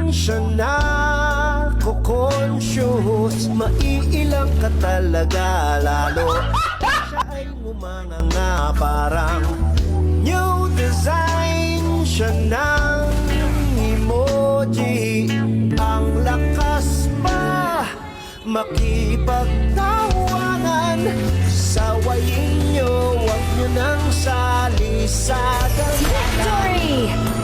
siya na conscious. Maiilang ka talaga lalo. Siya ay ngumanganga parang new design siya ng emoji. Ang lakas pa makipagtawanan. Sawayin nyo, wag nyo nang salisagan. Victory!